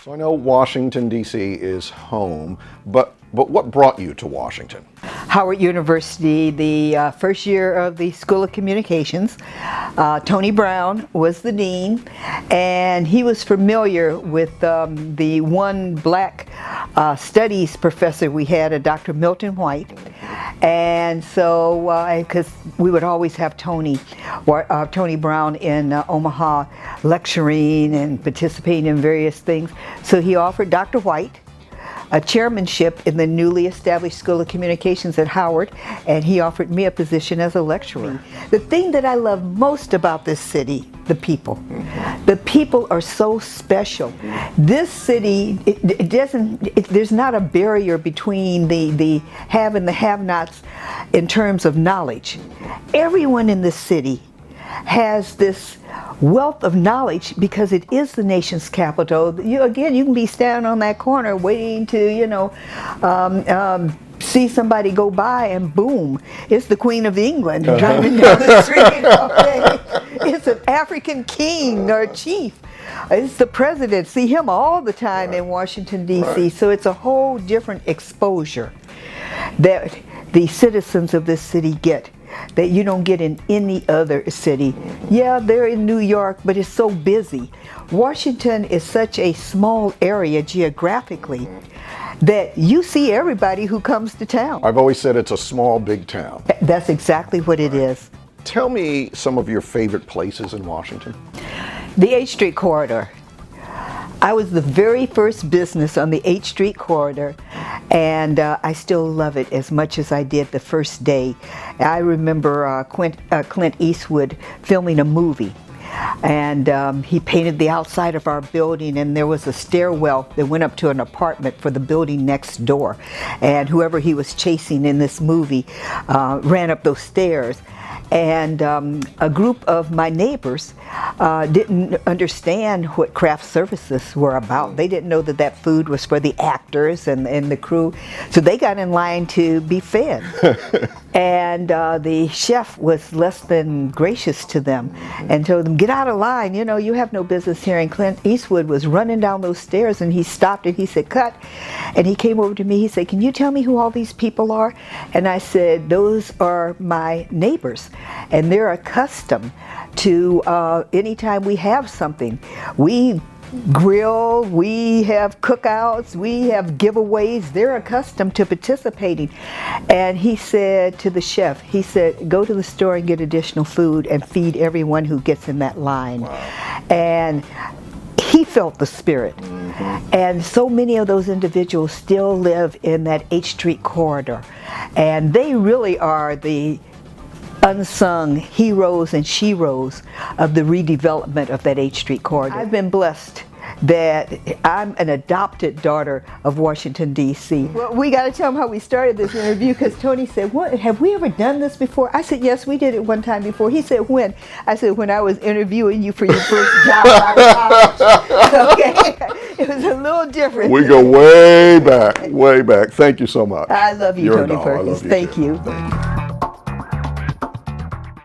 So I know Washington, D.C. is home, but what brought you to Washington? Howard University, the first year of the School of Communications. Tony Brown was the dean, and he was familiar with the one black studies professor we had, a Dr. Milton White. And so, because we would always have Tony Brown in Omaha lecturing and participating in various things, so he offered Dr. White a chairmanship in the newly established School of Communications at Howard, and he offered me a position as a lecturer. The thing that I love most about this city, the people. The people are so special. This city, there's not a barrier between the have and the have-nots in terms of knowledge. Everyone in this city has this wealth of knowledge because it is the nation's capital. You can be standing on that corner waiting to, see somebody go by and boom, it's the Queen of England driving down the street. Okay? It's an African king or chief. It's the president. See him all the time in Washington, D.C. So it's a whole different exposure that the citizens of this city get that you don't get in any other city. Yeah, they're in New York, but it's so busy. Washington is such a small area geographically that you see everybody who comes to town. I've always said it's a small, big town. That's exactly what it is. Tell me some of your favorite places in Washington. The 8th Street corridor. I was the very first business on the 8th Street corridor, and I still love it as much as I did the first day. I remember Clint Eastwood filming a movie, and he painted the outside of our building, and there was a stairwell that went up to an apartment for the building next door, and whoever he was chasing in this movie ran up those stairs. And a group of my neighbors didn't understand what craft services were about. They didn't know that that food was for the actors and the crew. So they got in line to be fed. And the chef was less than gracious to them and told them, get out of line, you have no business here. And Clint Eastwood was running down those stairs, and he stopped and he said, cut. And he came over to me, he said, can you tell me who all these people are? And I said, those are my neighbors. And they're accustomed to anytime we have something, we grill, we have cookouts, we have giveaways. They're accustomed to participating. And he said to the chef, he said, go to the store and get additional food and feed everyone who gets in that line. Wow. And he felt the spirit. And so many of those individuals still live in that 8th Street corridor. And they really are the unsung heroes and sheroes of the redevelopment of that 8th Street corridor. I've been blessed that I'm an adopted daughter of Washington, D.C. Well, we got to tell them how we started this interview, because Tony said, "What, have we ever done this before?" I said, "Yes, we did it one time before." He said, "When?" I said, "When I was interviewing you for your first job out of college." Okay, it was a little different. We go way back, way back. Thank you so much. I love you, You're Tony Perkins. I love you Thank too. you. Thank you.